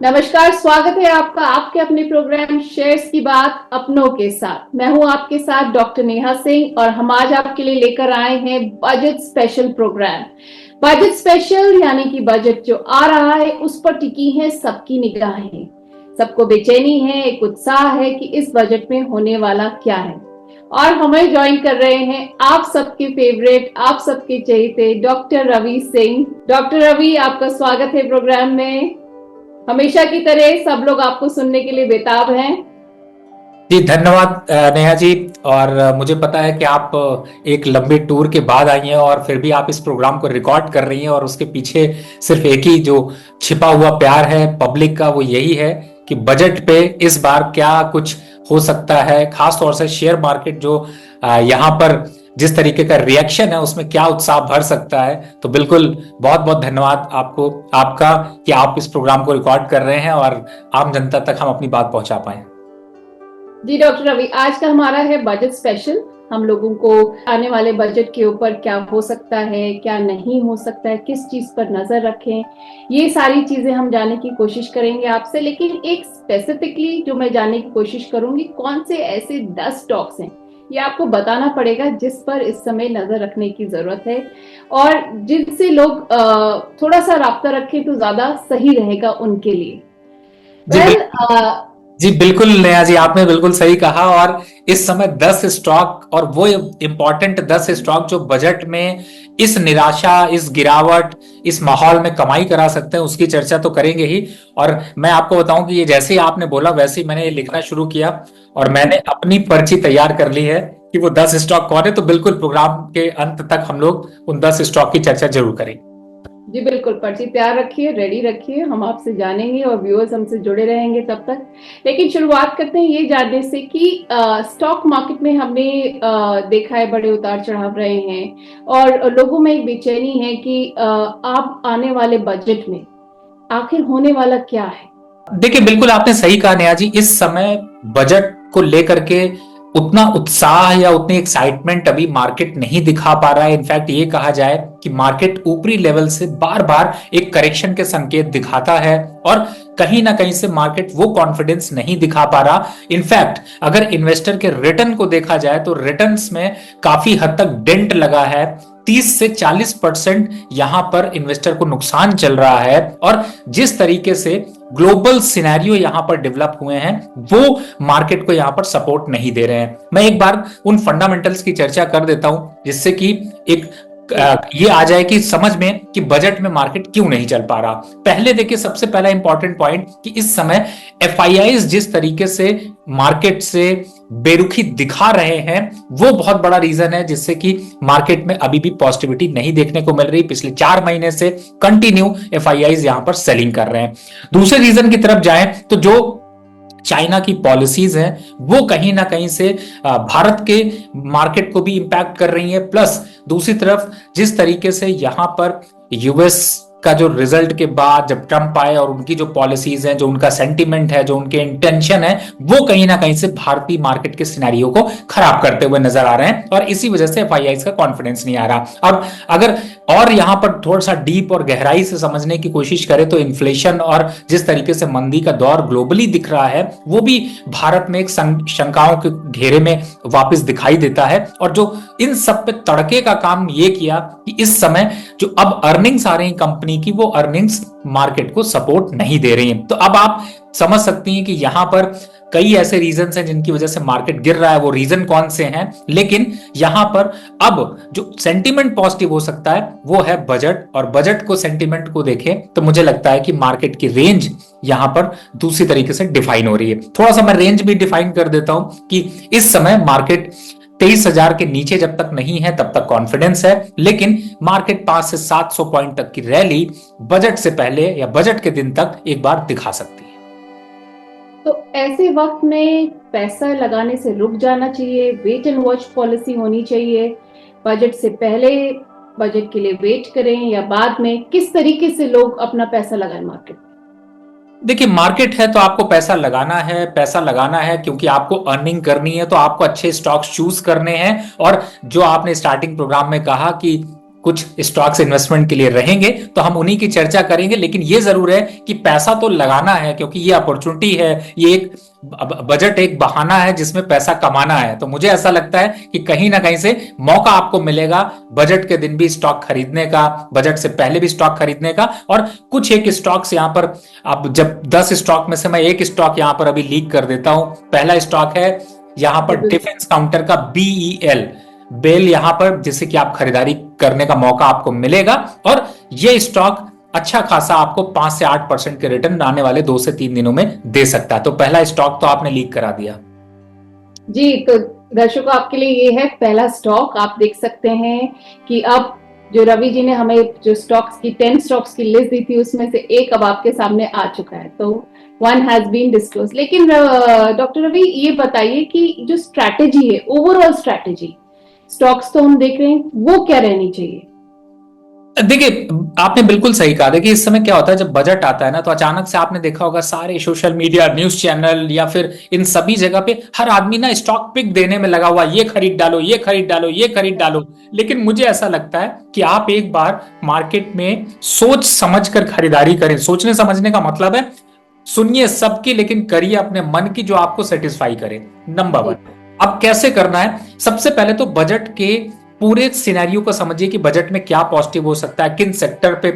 नमस्कार, स्वागत है आपका आपके अपने प्रोग्राम शेयर्स की बात अपनों के साथ। मैं हूं आपके साथ डॉक्टर नेहा सिंह और हम आज आपके लिए लेकर आए हैं budget special programme. Budget special यानी कि बजट जो आ रहा है उस पर टिकी है सबकी निगाहें। सबको बेचैनी है, एक उत्साह है कि इस बजट में होने वाला क्या है। और हमें ज्वाइन कर रहे हैं आप सबके फेवरेट, आप सबके चहेते डॉक्टर रवि सिंह। डॉक्टर रवि, आपका स्वागत है प्रोग्राम में। हमेशा की तरह सब लोग आपको सुनने के लिए बेताब हैं। जी धन्यवाद नेहा जी। और मुझे पता है कि आप एक लंबे टूर के बाद आई हैं और फिर भी आप इस प्रोग्राम को रिकॉर्ड कर रही हैं और उसके पीछे सिर्फ एक ही जो छिपा हुआ प्यार है पब्लिक का, वो यही है कि बजट पे इस बार क्या कुछ हो सकता है। खास तौर से शेयर मार्केट जो यहाँ पर जिस तरीके का रिएक्शन है उसमें क्या उत्साह भर सकता है। तो बिल्कुल बहुत बहुत धन्यवाद आपको आपका कि आप इस प्रोग्राम को रिकॉर्ड कर रहे हैं और आम जनता तक हम अपनी बात पहुंचा पाए। जी डॉक्टर रवि, आज का हमारा है बजट स्पेशल। हम लोगों को आने वाले बजट के ऊपर क्या हो सकता है, क्या नहीं हो सकता है, किस चीज पर नजर रखें, ये सारी चीजें हम जानने की कोशिश करेंगे आपसे। लेकिन एक स्पेसिफिकली जो मैं जानने की कोशिश करूंगी, कौन से ऐसे 10 स्टॉक्स हैं ये आपको बताना पड़ेगा जिस पर इस समय नजर रखने की जरूरत है और जिनसे लोग थोड़ा सा राब्ता रखें तो ज्यादा सही रहेगा उनके लिए। जी वेल जी बिल्कुल नेहा जी, आपने बिल्कुल सही कहा। और इस समय 10 स्टॉक और वो इंपॉर्टेंट 10 स्टॉक जो बजट में इस निराशा, इस गिरावट, इस माहौल में कमाई करा सकते हैं उसकी चर्चा तो करेंगे ही। और मैं आपको बताऊं कि ये जैसे ही आपने बोला वैसे ही मैंने ये लिखना शुरू किया और मैंने अपनी पर्ची तैयार कर ली है कि वो 10 स्टॉक कौन है। तो बिल्कुल प्रोग्राम के अंत तक हम लोग उन 10 स्टॉक की चर्चा जरूर करेंगे। जी बिल्कुल, पर्ची तैयार रखिए, रेडी रखिए, हम आपसे जानेंगे और व्यूअर्स हमसे जुड़े रहेंगे तब तक। लेकिन शुरुआत करते हैं ये जानने से कि स्टॉक मार्केट में हमने देखा है बड़े उतार चढ़ाव रहे हैं और लोगों में एक बेचैनी है कि आप आने वाले बजट में आखिर होने वाला क्या है। देखिए बिल्कुल आपने सही कहा नेहा जी। इस समय बजट को लेकर के उतना उत्साह या उतनी एक्साइटमेंट अभी मार्केट नहीं दिखा पा रहा है। इनफैक्ट ये कहा जाए कि मार्केट ऊपरी लेवल से बार बार एक करेक्शन के संकेत दिखाता है और कहीं ना कहीं से मार्केट वो कॉन्फिडेंस नहीं दिखा पा रहा। इनफैक्ट अगर इन्वेस्टर के रिटर्न को देखा जाए तो रिटर्न्स में काफी हद तक डेंट लगा है। 30 से 40% यहां पर इन्वेस्टर को नुकसान चल रहा है। और जिस तरीके से ग्लोबल सिनेरियो यहां पर डेवलप हुए हैं वो मार्केट को यहां पर सपोर्ट नहीं दे रहे हैं। मैं एक बार उन फंडामेंटल्स की चर्चा कर देता हूं जिससे कि एक ये आ जाए कि समझ में कि बजट में मार्केट क्यों नहीं चल पा रहा। पहले देखिए, सबसे पहला इंपॉर्टेंट पॉइंट कि इस समय एफआईआईज जिस तरीके से मार्केट से बेरुखी दिखा रहे हैं वो बहुत बड़ा रीजन है जिससे कि मार्केट में अभी भी पॉजिटिविटी नहीं देखने को मिल रही। पिछले 4 महीने से कंटिन्यू एफआईआईज यहां पर सेलिंग कर रहे हैं। दूसरे रीजन की तरफ जाएं तो जो चाइना की पॉलिसीज हैं वो कहीं ना कहीं से भारत के मार्केट को भी इंपैक्ट कर रही है। प्लस दूसरी तरफ जिस तरीके से यहां पर यूएस का जो रिजल्ट के बाद जब ट्रंप आए और उनकी जो पॉलिसीज हैं, जो उनका सेंटीमेंट है, जो उनके इंटेंशन है, वो कहीं ना कहीं से भारतीय मार्केट के सिनेरियो को खराब करते हुए नजर आ रहे हैं और इसी वजह से एफआईआईज का कॉन्फिडेंस नहीं आ रहा। अब अगर और यहां पर थोड़ा सा डीप और गहराई से समझने की कोशिश करें तो इन्फ्लेशन और जिस तरीके से मंदी का दौर ग्लोबली दिख रहा है वो भी भारत में एक शंकाओं के घेरे में वापस दिखाई देता है। और जो इन सब पे तड़के का काम ये किया कि इस समय जो अब अर्निंग्स आ रही कंपनी की, वो अर्निंग्स मार्केट को सपोर्ट नहीं दे रही हैं। तो अब आप समझ सकती हैं कि यहां पर कई ऐसे रीजन हैं जिनकी वजह से मार्केट गिर रहा है। वो रीजन कौन से हैं? लेकिन यहां पर अब जो सेंटीमेंट पॉजिटिव हो सकता है वो है बजट। और बजट को, सेंटीमेंट को देखें तो मुझे लगता है कि मार्केट की रेंज यहां पर दूसरी तरीके से डिफाइन हो रही है। थोड़ा सा मैं रेंज भी डिफाइन कर देता हूं कि इस समय मार्केट 23,000 के नीचे जब तक नहीं है तब तक कॉन्फिडेंस है। लेकिन मार्केट 5 से 700 पॉइंट तक की रैली बजट से पहले या बजट के दिन तक एक बार दिखा सकती है। तो ऐसे वक्त में पैसा लगाने से रुक जाना चाहिए, वेट एंड वॉच पॉलिसी होनी चाहिए, बजट से पहले बजट के लिए वेट करें या बाद में, किस तरीके से लोग अपना पैसा लगाएं मार्केट? देखिए मार्केट है तो आपको पैसा लगाना है। पैसा लगाना है क्योंकि आपको अर्निंग करनी है, तो आपको अच्छे स्टॉक्स चूज करने हैं। और जो आपने स्टार्टिंग प्रोग्राम में कहा कि कुछ स्टॉक्स इन्वेस्टमेंट के लिए रहेंगे तो हम उन्हीं की चर्चा करेंगे। लेकिन ये जरूर है कि पैसा तो लगाना है, क्योंकि ये अपॉर्चुनिटी है, ये एक बजट एक बहाना है जिसमें पैसा कमाना है। तो मुझे ऐसा लगता है कि कहीं ना कहीं से मौका आपको मिलेगा बजट के दिन भी स्टॉक खरीदने का, बजट से पहले भी स्टॉक खरीदने का। और कुछ एक स्टॉक्स यहां पर, अब जब 10 स्टॉक में से मैं एक स्टॉक यहां पर अभी लीक कर देता हूं। पहला स्टॉक है यहां पर डिफेंस काउंटर का BEL, बेल, यहां पर जिससे कि आप खरीदारी करने का मौका आपको मिलेगा। और ये स्टॉक अच्छा खासा आपको 5 से 8% के रिटर्न आने वाले 2 से 3 दिनों में दे सकता है। तो पहला स्टॉक तो आपने लीक करा दिया जी। तो दर्शकों, आपके लिए ये है पहला स्टॉक। आप देख सकते हैं कि अब जो रवि जी ने हमें जो स्टॉक्स की 10 स्टॉक्स की लिस्ट दी थी, उसमें से एक अब आपके सामने आ चुका है। तो वन हैज बीन डिस्क्लोज। लेकिन डॉक्टर रवि, ये बताइए कि जो स्ट्रैटेजी है, ओवरऑल स्ट्रैटेजी, स्टॉक्स तो हम देख रहे हैं, वो क्या रहनी चाहिए? देखिए, आपने बिल्कुल सही कहा। देखिए, इस समय क्या होता है, जब बजट आता है ना, तो अचानक से आपने देखा होगा सारे सोशल मीडिया, न्यूज चैनल या फिर इन सभी जगह पे हर आदमी ना स्टॉक पिक देने में लगा हुआ, ये खरीद डालो, ये खरीद डालो, ये खरीद डालो। लेकिन मुझे ऐसा लगता है कि आप एक बार मार्केट में सोच समझ कर खरीदारी करें। सोचने समझने का मतलब है सुनिए सबकी, लेकिन करिए अपने मन की जो आपको सेटिस्फाई करे। नंबर 1, अब कैसे करना है? सबसे पहले तो बजट के पूरे सिनेरियो को समझिए कि बजट में क्या पॉजिटिव हो सकता है, किन सेक्टर पे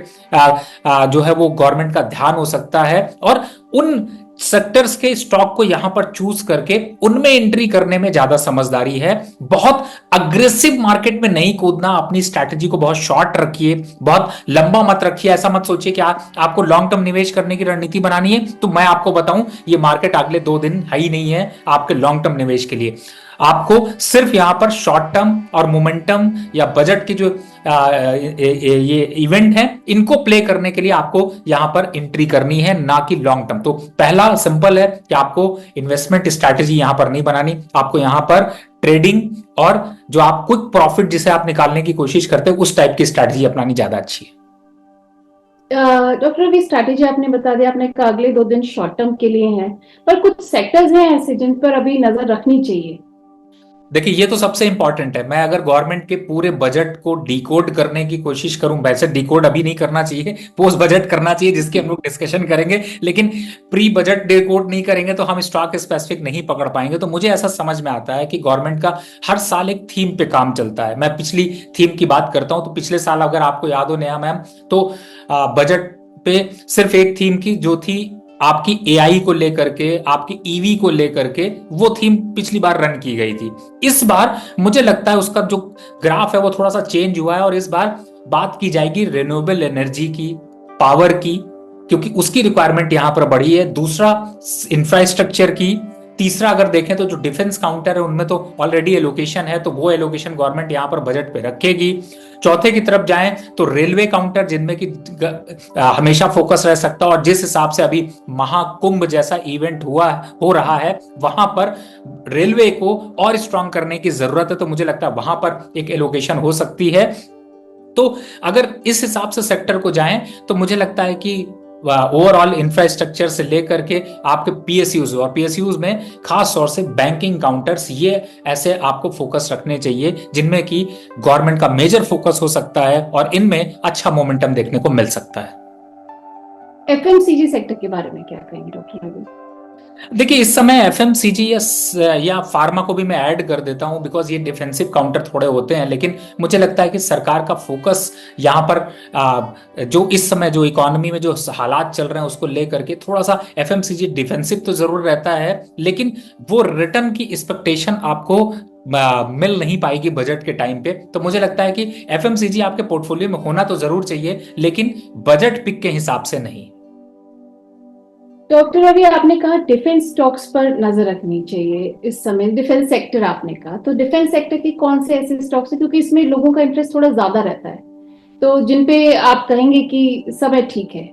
जो है वो गवर्नमेंट का ध्यान हो सकता है, और उन सेक्टर्स के स्टॉक को यहां पर चूज करके उनमें एंट्री करने में ज्यादा समझदारी है। बहुत अग्रेसिव मार्केट में नहीं कूदना, अपनी स्ट्रैटेजी को बहुत शॉर्ट रखिए, बहुत लंबा मत रखिए। ऐसा मत सोचिए कि आपको लॉन्ग टर्म निवेश करने की रणनीति बनानी है। तो मैं आपको बताऊं, ये मार्केट अगले 2 दिन है ही नहीं है आपके लॉन्ग टर्म निवेश के लिए। आपको सिर्फ यहां पर शॉर्ट टर्म और मोमेंटम या बजट की जो ये इवेंट है, इनको प्ले करने के लिए आपको यहां पर एंट्री करनी है, ना कि लॉन्ग टर्म। तो पहला सिंपल है कि आपको इन्वेस्टमेंट स्ट्रैटेजी यहां पर नहीं बनानी, आपको यहां पर ट्रेडिंग और जो आप क्विक प्रॉफिट जिसे आप निकालने की कोशिश करते हैं, उस टाइप की स्ट्रैटेजी अपनानी ज्यादा अच्छी है। डॉक्टर, अभी स्ट्रैटेजी आपने बता दिया, आपने कहा अगले 2 दिन शॉर्ट टर्म के लिए हैं, पर कुछ सेक्टर्स हैं ऐसे जिन पर अभी नजर रखनी चाहिए। देखिए, ये तो सबसे इंपॉर्टेंट है। मैं अगर गवर्नमेंट के पूरे बजट को डिकोड करने की कोशिश करूं, वैसे डिकोड अभी नहीं करना चाहिए, पोस्ट बजट करना चाहिए, जिसकी हम लोग डिस्कशन करेंगे। लेकिन प्री बजट डिकोड नहीं करेंगे तो हम स्टॉक स्पेसिफिक नहीं पकड़ पाएंगे। तो मुझे ऐसा समझ में आता है कि गवर्नमेंट का हर साल एक थीम पे काम चलता है। मैं पिछली थीम की बात करता हूं, तो पिछले साल अगर आपको याद हो नया मैम, तो बजट पे सिर्फ एक थीम की जो थी आपकी AI को लेकर के, आपकी EV को लेकर के, वो थीम पिछली बार रन की गई थी। इस बार मुझे लगता है उसका जो ग्राफ है वो थोड़ा सा चेंज हुआ है, और इस बार बात की जाएगी रिन्यूएबल एनर्जी की, पावर की, क्योंकि उसकी रिक्वायरमेंट यहां पर बढ़ी है। दूसरा, इंफ्रास्ट्रक्चर की। तीसरा, अगर देखें तो जो डिफेंस काउंटर है उनमें तो ऑलरेडी एलोकेशन है, तो वो एलोकेशन गवर्नमेंट यहां पर बजट पे रखेगी। चौथे की तरफ जाएं तो रेलवे काउंटर, जिनमें कि हमेशा फोकस रह सकता है, और जिस हिसाब से अभी महाकुंभ जैसा इवेंट हो रहा है, वहां पर रेलवे को और स्ट्रांग करने की जरूरत है। तो मुझे लगता है वहां पर एक एलोकेशन हो सकती है। तो अगर इस हिसाब से सेक्टर को जाएं तो मुझे लगता है कि ओवरऑल इंफ्रास्ट्रक्चर से लेकर के आपके PSUs, और PSUs में खास तौर से बैंकिंग काउंटर्स, ये ऐसे आपको फोकस रखने चाहिए जिनमें कि गवर्नमेंट का मेजर फोकस हो सकता है, और इनमें अच्छा मोमेंटम देखने को मिल सकता है। FMCG सेक्टर के बारे में क्या कहेंगे डॉक्टर रवि? देखिए, इस समय FMCG या फार्मा को भी मैं ऐड कर देता हूं, बिकॉज ये डिफेंसिव काउंटर थोड़े होते हैं। लेकिन मुझे लगता है कि सरकार का फोकस यहाँ पर जो इस समय जो इकोनॉमी में जो हालात चल रहे हैं उसको लेकर के, थोड़ा सा FMCG डिफेंसिव तो जरूर रहता है, लेकिन वो रिटर्न की एक्सपेक्टेशन आपको मिल नहीं पाएगी बजट के टाइम पे। तो मुझे लगता है कि FMCG आपके पोर्टफोलियो में होना तो जरूर चाहिए, लेकिन बजट पिक के हिसाब से नहीं। डॉक्टर रवि, आपने कहा डिफेंस स्टॉक्स पर नजर रखनी चाहिए इस समय, डिफेंस सेक्टर आपने कहा, तो डिफेंस सेक्टर के कौन से ऐसे स्टॉक्स हैं, क्योंकि इसमें लोगों का इंटरेस्ट थोड़ा ज्यादा रहता है, तो जिन पे आप कहेंगे कि समय ठीक है?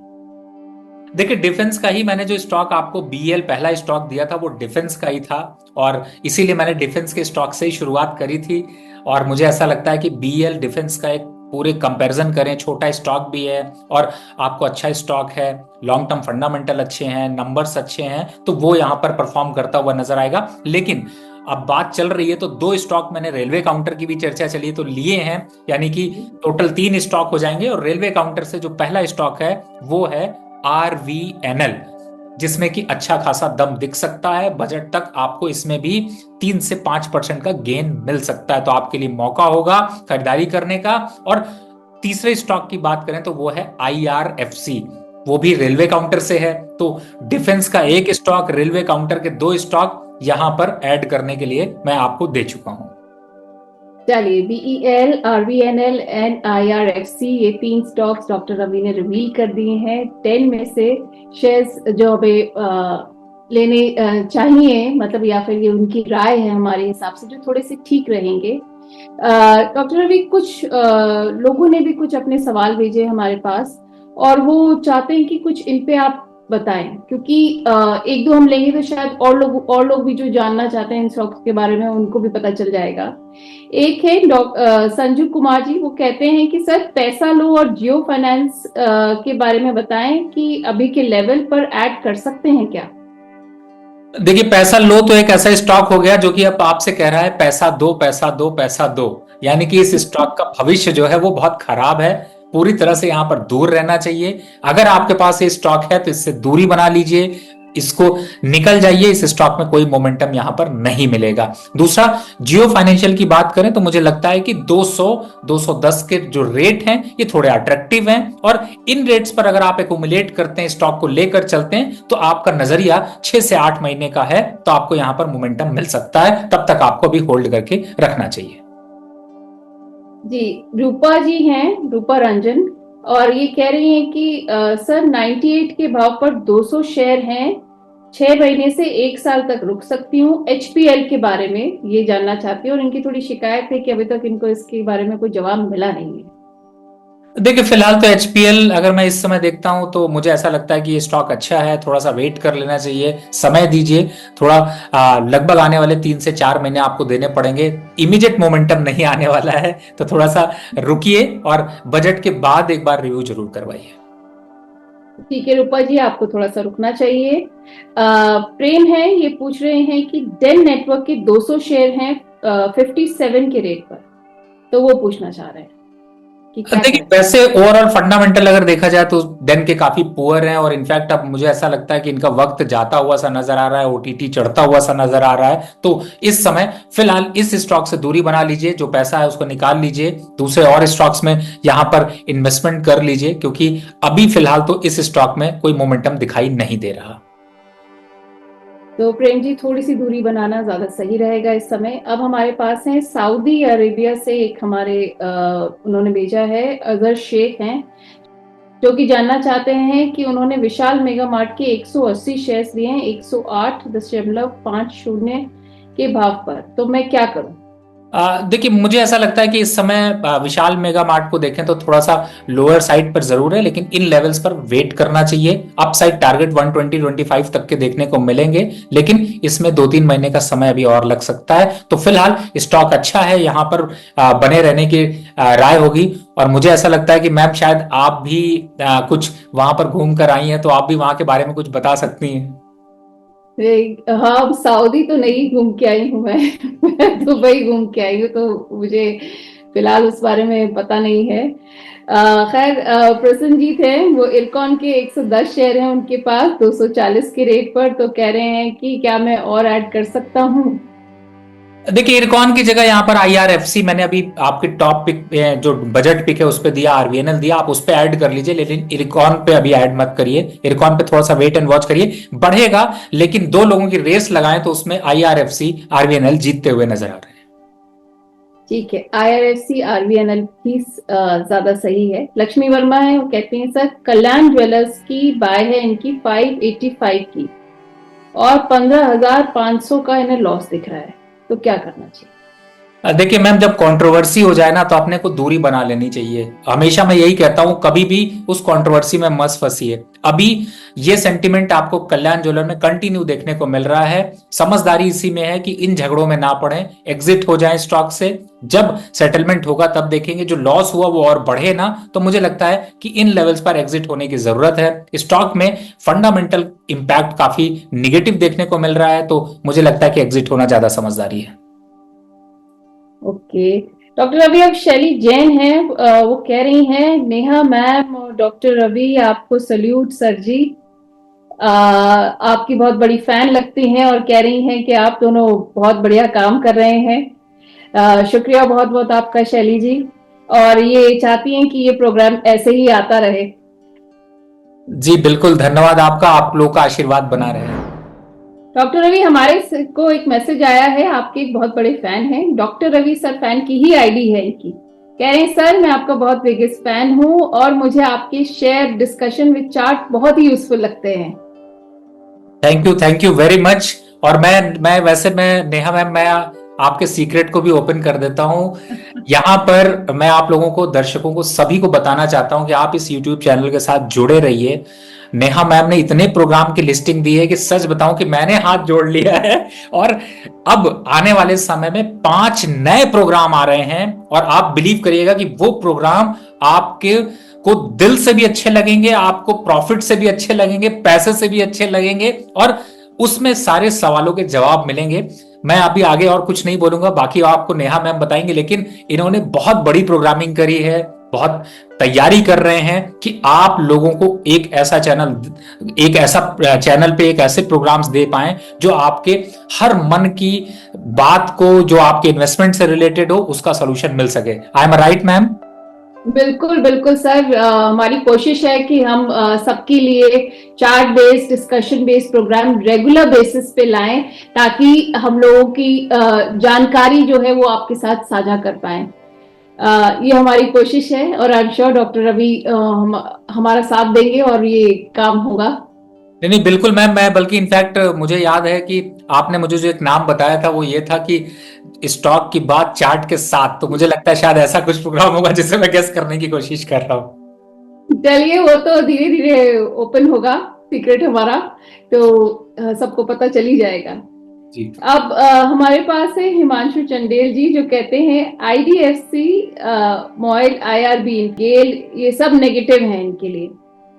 देखिए, डिफेंस का ही मैंने जो स्टॉक आपको BL पहला स्टॉक दिया था वो डिफेंस का ही था, और इसीलिए मैंने डिफेंस के स्टॉक से ही शुरुआत करी थी। और मुझे ऐसा लगता है कि BL डिफेंस का एक पूरे कंपैरिजन करें, छोटा स्टॉक भी है और आपको अच्छा स्टॉक है, लॉन्ग टर्म फंडामेंटल अच्छे हैं, नंबर्स अच्छे हैं, तो वो यहां पर परफॉर्म करता हुआ नजर आएगा। लेकिन अब बात चल रही है तो दो स्टॉक मैंने रेलवे काउंटर की भी चर्चा चली तो लिए हैं, यानी कि टोटल 3 स्टॉक हो जाएंगे। और रेलवे काउंटर से जो पहला स्टॉक है वो है RVNL, जिसमें कि अच्छा खासा दम दिख सकता है। बजट तक आपको इसमें भी 3 से 5% का गेन मिल सकता है, तो आपके लिए मौका होगा खरीदारी करने का। और तीसरे स्टॉक की बात करें तो वो है IRFC, वो भी रेलवे काउंटर से है। तो डिफेंस का एक स्टॉक, रेलवे काउंटर के 2 स्टॉक यहां पर ऐड करने के लिए मैं आपको दे चुका हूं। चलिए, BEL, RVNL एंड IRFC, ये 3 स्टॉक्स डॉक्टर रवि ने रिवील कर दिए हैं। 10 में से शेयर्स जो हमें लेने चाहिए, मतलब या फिर ये उनकी राय है हमारे हिसाब से, जो थोड़े से ठीक रहेंगे। डॉक्टर रवि, कुछ लोगों ने भी कुछ अपने सवाल भेजे हमारे पास और वो चाहते हैं कि कुछ इन पे आप बताएं, क्योंकि एक दो हम लेंगे तो शायद और लोग भी जो जानना चाहते हैं इन स्टॉक्स के बारे में उनको भी पता चल जाएगा। एक है संजू कुमार जी, वो कहते हैं कि सर पैसा लो और जियो फाइनेंस के बारे में बताएं कि अभी के लेवल पर ऐड कर सकते हैं क्या। देखिए, पैसा लो तो एक ऐसा स्टॉक हो गया जो कि अब आपसे कह रहा है पैसा दो पैसा दो पैसा दो, यानी कि इस स्टॉक का भविष्य जो है वो बहुत खराब है। पूरी तरह से यहां पर दूर रहना चाहिए। अगर आपके पास ये स्टॉक है तो इससे दूरी बना लीजिए, इसको निकल जाइए। इस स्टॉक में कोई मोमेंटम यहां पर नहीं मिलेगा। दूसरा, जियो फाइनेंशियल की बात करें तो मुझे लगता है कि 200 210 के जो रेट हैं ये थोड़े अट्रैक्टिव हैं, और इन रेट्स पर अगर आप एक्यूमुलेट करते हैं, स्टॉक को लेकर चलते हैं, तो आपका नजरिया 6 से 8 महीने का है, तो आपको यहां पर मोमेंटम मिल सकता है। तब तक आपको भी होल्ड करके रखना चाहिए। जी, रूपा जी हैं, रूपा रंजन, और ये कह रही हैं कि सर 98 के भाव पर 200 शेयर हैं, 6 महीने से 1 साल तक रुक सकती हूँ। HPL के बारे में ये जानना चाहती हूँ और इनकी थोड़ी शिकायत है कि अभी तक इनको इसके बारे में कोई जवाब मिला नहीं है। देखिए, फिलहाल तो HPL अगर मैं इस समय देखता हूं तो मुझे ऐसा लगता है कि ये स्टॉक अच्छा है, थोड़ा सा वेट कर लेना चाहिए, समय दीजिए थोड़ा। लगभग आने वाले 3 से 4 महीने आपको देने पड़ेंगे, इमीडिएट मोमेंटम नहीं आने वाला है, तो थोड़ा सा रुकिए और बजट के बाद एक बार रिव्यू जरूर करवाइए। ठीक है रूपा जी, आपको थोड़ा सा रुकना चाहिए। प्रेम है, ये पूछ रहे हैं कि डेल नेटवर्क के 200 शेयर हैं 57 के रेट पर, तो वो पूछना चाह रहे हैं कि क्या देखिए, करें। वैसे ओवरऑल फंडामेंटल अगर देखा जाए तो डेन के काफी पुअर हैं, और इनफैक्ट अब मुझे ऐसा लगता है कि इनका वक्त जाता हुआ सा नजर आ रहा है, OTT चढ़ता हुआ सा नजर आ रहा है। तो इस समय फिलहाल इस स्टॉक से दूरी बना लीजिए, जो पैसा है उसको निकाल लीजिए, दूसरे और स्टॉक्स में यहां पर इन्वेस्टमेंट कर लीजिए, क्योंकि अभी फिलहाल तो इस स्टॉक में कोई मोमेंटम दिखाई नहीं दे रहा। तो प्रेम जी, थोड़ी सी दूरी बनाना ज्यादा सही रहेगा इस समय। अब हमारे पास है सऊदी अरेबिया से एक हमारे उन्होंने भेजा है, अजहर शेख हैं, जो कि जानना चाहते हैं कि उन्होंने विशाल मेगा मार्ट के 180 शेयर्स लिए हैं 108.50 के भाव पर, तो मैं क्या करूं। देखिए, मुझे ऐसा लगता है कि इस समय विशाल मेगा मार्ट को देखें तो थोड़ा सा लोअर साइड पर जरूर है, लेकिन इन लेवल्स पर वेट करना चाहिए। अप साइड टारगेट 120-125 तक के देखने को मिलेंगे, लेकिन इसमें 2-3 महीने का समय अभी और लग सकता है। तो फिलहाल स्टॉक अच्छा है, यहां पर बने रहने की राय होगी। और मुझे ऐसा लगता है कि मैम शायद आप भी कुछ वहां पर घूम कर आई हैं, तो आप भी वहां के बारे में कुछ बता सकती हैं। हाँ, सऊदी तो नहीं घूम के आई हूँ मैं दुबई घूम के आई हूँ, तो मुझे फिलहाल उस बारे में पता नहीं है। खैर, प्रसन्नजीत है, वो इरकॉन के 110 शेयर हैं उनके पास 240 के रेट पर, तो कह रहे हैं कि क्या मैं और ऐड कर सकता हूँ। देखिए, इरकॉन की जगह यहाँ पर IRFC मैंने अभी आपके टॉप पिक जो बजट पिक है उस पे दिया, RVNL दिया, आप उस पे ऐड कर लीजिए, लेकिन इरकॉन पे अभी ऐड मत करिए। इरकॉन पे थोड़ा सा वेट एंड वॉच करिए, बढ़ेगा, लेकिन 2 लोगों की रेस लगाएं तो उसमें IRFC RVNL जीतते हुए नजर आ रहे हैं। ठीक है, IRFC RVNL भी ज्यादा सही है। लक्ष्मी वर्मा है, वो कहती हैं सर कल्याण ज्वेलर्स की बाय है इनकी 585 की, और 15,500 का इन्हें लॉस दिख रहा है, तो क्या करना चाहिए। देखिए मैम, जब कंट्रोवर्सी हो जाए ना तो अपने को दूरी बना लेनी चाहिए। हमेशा मैं यही कहता हूं, कभी भी उस कंट्रोवर्सी में मत फंसिए। अभी ये सेंटिमेंट आपको कल्याण ज्वेलर में कंटिन्यू देखने को मिल रहा है। समझदारी इसी में है कि इन झगड़ों में ना पड़े, एग्जिट हो जाए स्टॉक से। जब सेटलमेंट होगा तब देखेंगे, जो लॉस हुआ वो और बढ़े ना, तो मुझे लगता है कि इन लेवल्स पर एग्जिट होने की जरूरत है। स्टॉक में फंडामेंटल इंपैक्ट काफी निगेटिव देखने को मिल रहा है, तो मुझे लगता है कि एग्जिट होना ज्यादा समझदारी है। ओके डॉक्टर रवि, अब शैली जैन है, वो कह रही हैं, नेहा मैम और डॉक्टर रवि आपको सल्यूट सर जी। आपकी बहुत बड़ी फैन लगती हैं और कह रही हैं कि आप दोनों बहुत बढ़िया काम कर रहे हैं। शुक्रिया बहुत बहुत आपका शैली जी, और ये चाहती हैं कि ये प्रोग्राम ऐसे ही आता रहे। जी बिल्कुल, धन्यवाद आपका, आप लोग का आशीर्वाद बना रहे। डॉक्टर रवि, हमारे को एक मैसेज आया है, आपके एक बहुत बड़े फैन हैं, डॉक्टर रवि सर फैन की ही आईडी है इनकी। कह रहे हैं सर मैं आपका बहुत बिगेस्ट फैन हूं और मुझे आपके शेयर डिस्कशन विद चार्ट बहुत ही यूजफुल लगते हैं। Thank you very much. और मैं वैसे मैं नेहा मैम, मैं आपके सीक्रेट को भी ओपन कर देता हूं। यहाँ पर मैं आप लोगों को, दर्शकों को, सभी को बताना चाहता हूं कि आप इस यूट्यूब चैनल के साथ जुड़े रहिए। नेहा मैम ने इतने प्रोग्राम की लिस्टिंग दी है कि सच बताऊं कि मैंने हाथ जोड़ लिया है। और अब आने वाले समय में 5 नए प्रोग्राम आ रहे हैं, और आप बिलीव करिएगा कि वो प्रोग्राम आपके को दिल से भी अच्छे लगेंगे, आपको प्रॉफिट से भी अच्छे लगेंगे, पैसे से भी अच्छे लगेंगे, और उसमें सारे सवालों के जवाब मिलेंगे। मैं अभी आगे और कुछ नहीं बोलूंगा, बाकी आपको नेहा मैम बताएंगे, लेकिन इन्होंने बहुत बड़ी प्रोग्रामिंग करी है, बहुत तैयारी कर रहे हैं कि आप लोगों को एक ऐसा चैनल पे एक ऐसे प्रोग्राम्स दे पाए जो आपके हर मन की बात को, जो आपके इन्वेस्टमेंट से रिलेटेड हो, उसका सोल्यूशन मिल सके। I am right ma'am? बिल्कुल बिल्कुल सर, हमारी कोशिश है कि हम सबके लिए chart based, discussion based programme regular basis पे लाएं, ताकि हम लोगों की जानकारी जो है वो आपके साथ साझा कर पाए। ये हमारी कोशिश है और I am sure doctor Ravi हमारा साथ देंगे और ये काम होगा। नहीं नहीं, बिल्कुल मैम। मैं बल्कि इनफैक्ट मुझे याद है कि आपने मुझे जो एक नाम बताया था वो ये था कि स्टॉक की बात चार्ट के साथ, तो मुझे लगता है शायद ऐसा कुछ प्रोग्राम होगा जिसे मैं गेस करने की कोशिश कर रहा हूँ। चलिए, वो तो धीरे धीरे ओपन होगा, सीक्रेट हमारा, तो सबको पता चल ही जाएगा। जी। अब हमारे पास है हिमांशु चंडेल जी, जो कहते हैं आईडीएफसी, मॉइल, आईआरबी, गेल, ये सब नेगेटिव हैं इनके लिए।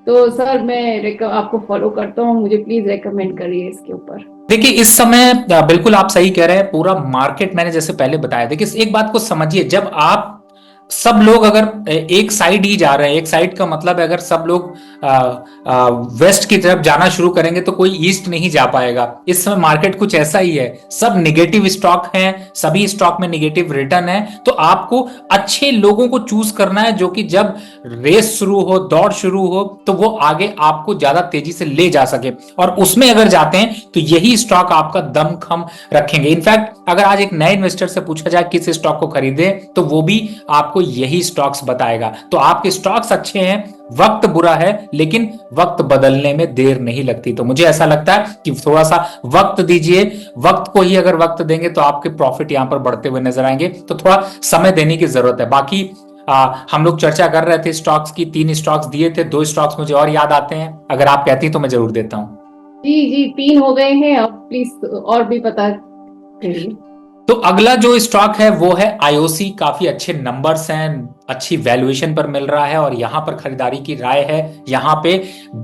तो सर मैं आपको फॉलो करता हूँ, मुझे प्लीज रेकमेंड करिए इसके ऊपर। देखिए इस समय बिल्कुल आप सही कह रहे हैं, पूरा मार्केट मैंने जैसे पहले बताया। देखिए एक बात को समझिए, जब आप सब लोग अगर एक साइड ही जा रहे हैं, एक साइड का मतलब है अगर सब लोग वेस्ट की तरफ जाना शुरू करेंगे तो कोई ईस्ट नहीं जा पाएगा। इस समय मार्केट कुछ ऐसा ही है, सब निगेटिव स्टॉक हैं, सभी स्टॉक में निगेटिव रिटर्न है। तो आपको अच्छे लोगों को चूज करना है, जो कि जब रेस शुरू हो, दौड़ शुरू हो, तो वो आगे आपको ज्यादा तेजी से ले जा सके। और उसमें अगर जाते हैं तो यही स्टॉक आपका दमखम रखेंगे। इनफैक्ट अगर आज एक नए इन्वेस्टर से पूछा जाए किस स्टॉक को खरीदे, तो वो भी आपको यही स्टॉक्स बताएगा। तो आपके स्टॉक्स अच्छे हैं, वक्त बुरा है, लेकिन वक्त बदलने में देर नहीं लगती। तो मुझे ऐसा लगता है कि थोड़ा सा वक्त दीजिए, वक्त को ही अगर वक्त देंगे तो आपके प्रॉफिट यहां पर बढ़ते हुए नजर आएंगे। तो थोड़ा समय देने की जरूरत है। बाकी हम लोग चर्चा कर रहे थे स्टॉक्स की, 3 स्टॉक्स दिए थे, 2 स्टॉक्स मुझे और याद आते हैं, अगर आप कहती तो मैं जरूर देता हूं। जी जी, 3 हो गए हैं, अब प्लीज और भी पता करिए। तो अगला जो स्टॉक है वो है आईओसी। काफी अच्छे नंबर्स हैं, अच्छी वैल्यूएशन पर मिल रहा है, और यहां पर खरीदारी की राय है। यहां पे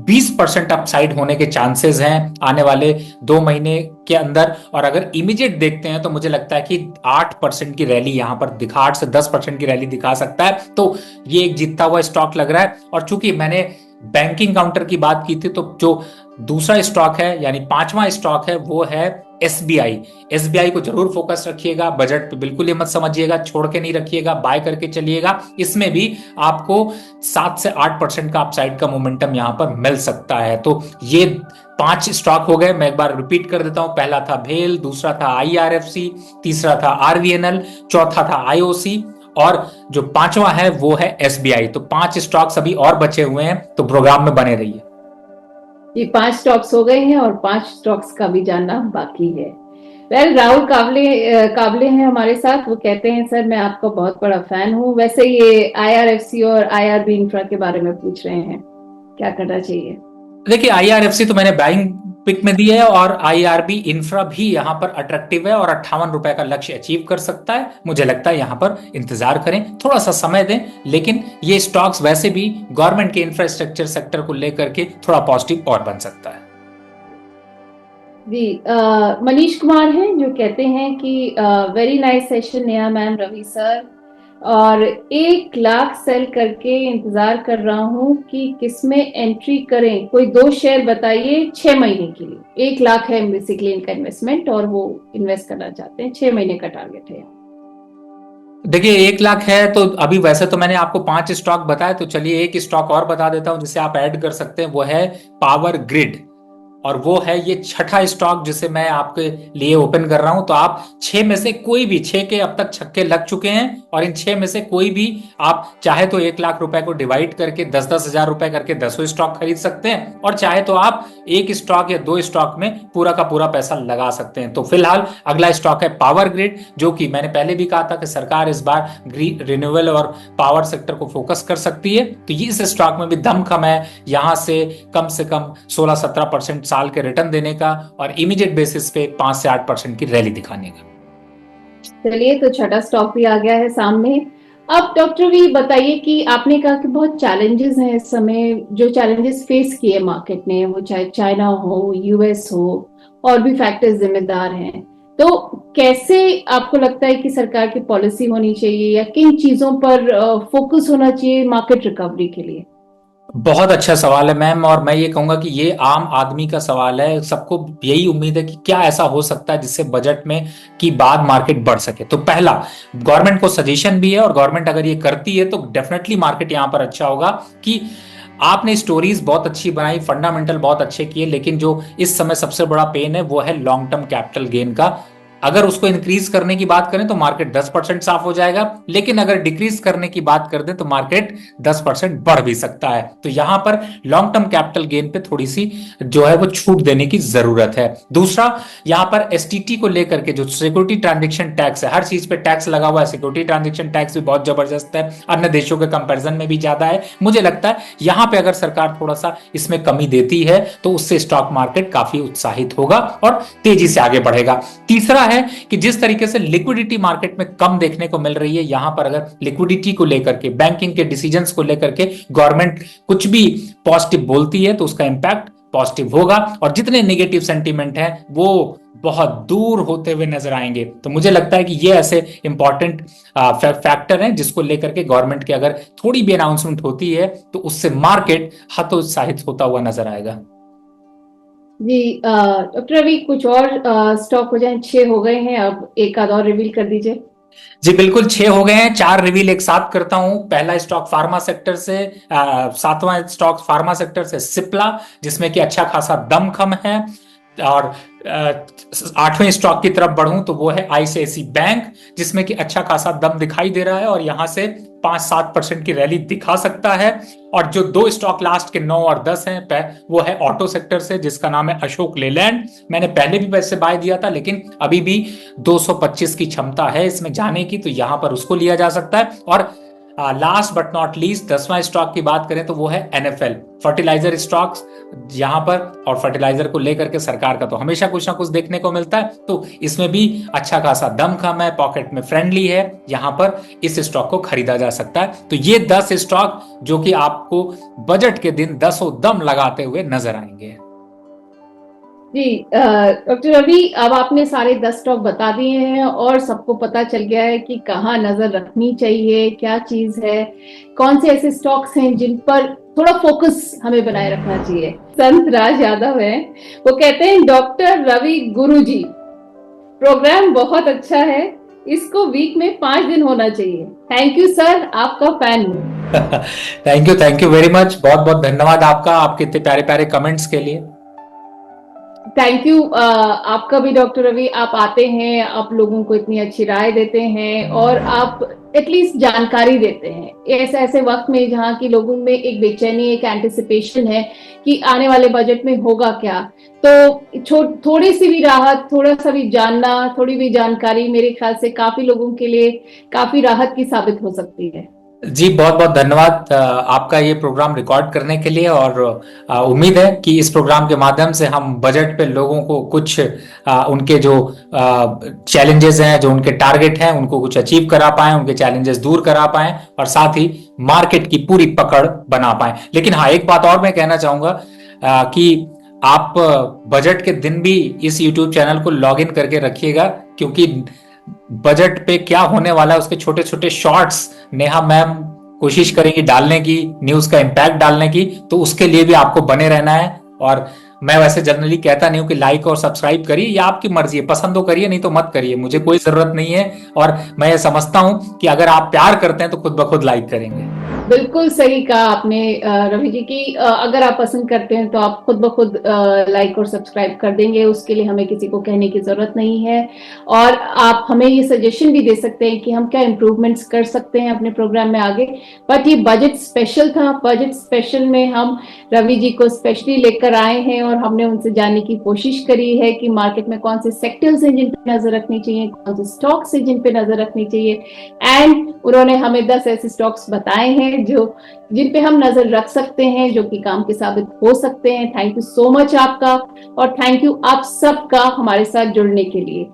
20% अपसाइड होने के चांसेस हैं आने वाले 2 महीने के अंदर। और अगर इमीडिएट देखते हैं तो मुझे लगता है कि 8% की रैली यहां पर 8 से 10% की रैली दिखा सकता है। तो ये एक जीतता हुआ स्टॉक लग रहा है। और चूंकि मैंने बैंकिंग काउंटर की बात की थी, तो जो दूसरा स्टॉक है, यानी 5वां स्टॉक है, वो है एसबीआई। एसबीआई को जरूर फोकस रखिएगा, बजट पे बिल्कुल ये मत समझिएगा, छोड़ के नहीं रखिएगा, बाय करके चलिएगा। इसमें भी आपको 7 से 8% का अपसाइड का मोमेंटम यहां पर मिल सकता है। तो ये 5 स्टॉक हो गए। मैं एक बार रिपीट कर देता हूं, पहला था भेल, दूसरा था आईआरएफसी, तीसरा था आरवीएनएल, चौथा था आईओसी, और जो 5वां है वो है एसबीआई। तो 5 स्टॉक्स अभी और बचे हुए हैं, तो प्रोग्राम में बने रहिए। ये 5 स्टॉक्स हो गए हैं और 5 स्टॉक्स का भी जानना बाकी है। वेल, राहुल काबले हैं हमारे साथ। वो कहते हैं सर मैं आपका बहुत बड़ा फैन हूँ। वैसे ये आईआरएफसी और आईआरबी इंफ्रा के बारे में पूछ रहे हैं, क्या करना चाहिए? देखिए, आईआरएफसी तो मैंने बाइंग पिक में दी है और आईआरबी इंफ्रा भी यहाँ पर अट्रैक्टिव है और 58 रुपए का लक्ष्य अचीव कर सकता है। मुझे लगता है यहाँ पर इंतजार करें, थोड़ा सा समय दें, लेकिन ये स्टॉक्स वैसे भी गवर्नमेंट के इंफ्रास्ट्रक्चर सेक्टर को लेकर के थोड़ा पॉजिटिव और बन सकता है। जी, मनीष कुमार हैं जो कहते हैं कि very nice session Neha ma'am, Ravi sir, और 1 लाख सेल करके इंतजार कर रहा हूँ कि किसमें एंट्री करें। कोई 2 शेयर बताइए 6 महीने के लिए। 1 लाख है बेसिकली इनका इन्वेस्टमेंट और वो इन्वेस्ट करना चाहते हैं। 6 महीने का टारगेट है। देखिए, 1 लाख है तो अभी वैसे तो मैंने आपको 5 स्टॉक बताए, तो चलिए एक स्टॉक और बता देता हूं जिसे आप ऐड कर सकते हैं। वो है पावर ग्रिड, और वो है ये छठा स्टॉक जिसे मैं आपके लिए ओपन कर रहा हूं। तो आप 6 में से कोई भी, 6 के अब तक छक्के लग चुके हैं, और इन 6 में से कोई भी आप चाहे तो 1 लाख रुपए को डिवाइड करके 10-10 हजार रुपए करके 10 स्टॉक खरीद सकते हैं, और चाहे तो आप एक स्टॉक या 2 स्टॉक में पूरा का पूरा पैसा लगा सकते हैं। तो फिलहाल अगला स्टॉक है पावर ग्रिड, जो कि मैंने पहले भी कहा था कि सरकार इस बार रिन्यूएबल और पावर सेक्टर को फोकस कर सकती है। तो ये इस स्टॉक में भी दमखम है यहां से कम 16-17% साल के रिटर्न देने का, और इमीडिएट बेसिस पे 5 से 8% की रैली दिखाने का। चलिए, तो छठा स्टॉक भी आ गया है सामने। अब डॉक्टर वी बताइए कि आपने कहा कि बहुत चैलेंजेस हैं इस समय, जो चैलेंजेस फेस किए मार्केट ने, वो चाहे चाइना हो, यूएस हो, और भी फैक्टर्स जिम्मेदार हैं। तो कैसे आपको लगता है कि सरकार की पॉलिसी होनी चाहिए या किन चीजों पर फोकस होना चाहिए मार्केट रिकवरी के लिए? बहुत अच्छा सवाल है मैम, और मैं ये कहूंगा कि ये आम आदमी का सवाल है। सबको यही उम्मीद है कि क्या ऐसा हो सकता है जिससे बजट में की बाद मार्केट बढ़ सके। तो पहला, गवर्नमेंट को सजेशन भी है, और गवर्नमेंट अगर ये करती है तो डेफिनेटली मार्केट यहां पर अच्छा होगा कि आपने स्टोरीज बहुत अच्छी बनाई, फंडामेंटल बहुत अच्छे किए, लेकिन जो इस समय सबसे बड़ा पेन है वो है लॉन्ग टर्म कैपिटल गेन का। अगर उसको इंक्रीज करने की बात करें तो मार्केट 10% साफ हो जाएगा, लेकिन अगर डिक्रीज करने की बात कर दें तो मार्केट 10% बढ़ भी सकता है। तो यहां पर लॉन्ग टर्म कैपिटल गेन पे थोड़ी सी जो है वो छूट देने की जरूरत है। दूसरा, यहां पर एसटीटी को लेकर के जो सिक्योरिटी ट्रांजेक्शन टैक्स है, हर चीज पे टैक्स लगा हुआ है, सिक्योरिटी ट्रांजेक्शन टैक्स भी बहुत जबरदस्त है, अन्य देशों के कंपेरिजन में भी ज्यादा है। मुझे लगता है यहां पे अगर सरकार थोड़ा सा इसमें कमी देती है तो उससे स्टॉक मार्केट काफी उत्साहित होगा और तेजी से आगे बढ़ेगा। तीसरा है कि जिस तरीके से लिक्विडिटी मार्केट में कम देखने को मिल रही है, यहां पर अगर लिक्विडिटी को लेकर के, बैंकिंग के डिसीजंस को लेकर के गवर्नमेंट कुछ भी पॉजिटिव बोलती है तो उसका इंपैक्ट पॉजिटिव होगा, और जितने नेगेटिव सेंटीमेंट हैं वो बहुत दूर होते हुए नजर आएंगे। तो मुझे लगता है कि ये ऐसे इंपॉर्टेंट फैक्टर हैं जिसको लेकर के गवर्नमेंट की अगर थोड़ी भी अनाउंसमेंट होती है तो उससे मार्केट हतोत्साहित होता हुआ नजर आएगा। जी, डॉक्टर रवि, कुछ और स्टॉक हो जाए। 6 हो गए हैं, अब एक आध और रिवील कर दीजिए। जी बिल्कुल, 6 हो गए हैं। 4 रिवील एक साथ करता हूं। पहला स्टॉक फार्मा सेक्टर से, सातवां स्टॉक फार्मा सेक्टर से सिप्ला, जिसमें कि अच्छा खासा दमखम है। और 8वें स्टॉक की तरफ बढ़ूं तो वो है आईसीआईसी बैंक, जिसमें कि अच्छा खासा दम दिखाई दे रहा है और यहां से 5-7% की रैली दिखा सकता है। और जो 2 स्टॉक लास्ट के 9 और 10 हैं, वो है ऑटो सेक्टर से, जिसका नाम है अशोक लेलैंड। मैंने पहले भी पैसे बाय दिया था, लेकिन अभी भी 225 की क्षमता है इसमें जाने की, तो यहां पर उसको लिया जा सकता है। और लास्ट बट नॉट लीस्ट 10वां स्टॉक की बात करें तो वो है एनएफएल, फर्टिलाइजर स्टॉक्स। यहां पर और फर्टिलाइजर को लेकर के सरकार का तो हमेशा कुछ ना कुछ देखने को मिलता है, तो इसमें भी अच्छा खासा दमखम है, पॉकेट में फ्रेंडली है, यहां पर इस स्टॉक को खरीदा जा सकता है। तो ये 10 स्टॉक जो कि आपको बजट के दिन 10 दम लगाते हुए नजर आएंगे। जी, डॉक्टर रवि, अब आपने सारे 10 स्टॉक बता दिए हैं और सबको पता चल गया है कि कहाँ नजर रखनी चाहिए, क्या चीज है, कौन से ऐसे स्टॉक्स हैं जिन पर थोड़ा फोकस हमें बनाए रखना चाहिए। संत राज यादव हैं, वो कहते हैं डॉक्टर रवि गुरुजी, प्रोग्राम बहुत अच्छा है, इसको वीक में 5 दिन होना चाहिए। थैंक यू सर, आपका फैन हूँ। थैंक यू वेरी मच, बहुत बहुत धन्यवाद आपका, आपके इतने प्यारे प्यारे कमेंट्स के लिए। थैंक यू आपका भी डॉक्टर रवि। आप आते हैं, आप लोगों को इतनी अच्छी राय देते हैं और आप एटलीस्ट जानकारी देते हैं ऐसे ऐसे वक्त में जहाँ की लोगों में एक बेचैनी, एक एंटिसिपेशन है कि आने वाले बजट में होगा क्या। तो थोड़ी सी भी राहत, थोड़ा सा भी जानना, थोड़ी भी जानकारी मेरे ख्याल से काफी लोगों के लिए काफी राहत की साबित हो सकती है। जी बहुत बहुत धन्यवाद आपका ये प्रोग्राम रिकॉर्ड करने के लिए। और उम्मीद है कि इस प्रोग्राम के माध्यम से हम बजट पे लोगों को कुछ उनके जो चैलेंजेस हैं, जो उनके टारगेट हैं, उनको कुछ अचीव करा पाए, उनके चैलेंजेस दूर करा पाए और साथ ही मार्केट की पूरी पकड़ बना पाए। लेकिन हाँ, एक बात और मैं कहना चाहूंगा कि आप बजट के दिन भी इस यूट्यूब चैनल को लॉग इन करके रखिएगा, क्योंकि बजट पे क्या होने वाला है उसके छोटे छोटे शॉर्ट्स नेहा मैम कोशिश करेंगी डालने की, न्यूज का इम्पैक्ट डालने की। तो उसके लिए भी आपको बने रहना है। और मैं वैसे जनरली कहता नहीं हूं कि लाइक और सब्सक्राइब करिए, ये आपकी मर्जी है, पसंद तो करिए, नहीं तो मत करिए, मुझे कोई जरूरत नहीं है। और मैं ये समझता हूं कि अगर आप प्यार करते हैं तो खुद ब खुद लाइक करेंगे। बिल्कुल सही कहा आपने रवि जी की अगर आप पसंद करते हैं तो आप खुद ब खुद लाइक और सब्सक्राइब कर देंगे, उसके लिए हमें किसी को कहने की जरूरत नहीं है। और आप हमें ये सजेशन भी दे सकते हैं कि हम क्या इम्प्रूवमेंट्स कर सकते हैं अपने प्रोग्राम में आगे। बट ये बजट स्पेशल था, बजट स्पेशल में हम रवि जी को स्पेशली लेकर आए हैं और हमने उनसे जानने की कोशिश करी है कि मार्केट में कौन से सेक्टर्स हैं जिन पे नजर रखनी चाहिए, कौन से स्टॉक्स हैं जिन पे नजर रखनी चाहिए। एंड उन्होंने हमें 10 ऐसे स्टॉक्स बताए हैं जो जिन पे हम नजर रख सकते हैं, जो कि काम के साबित हो सकते हैं। थैंक यू सो मच आपका, और थैंक यू आप सबका हमारे साथ जुड़ने के लिए।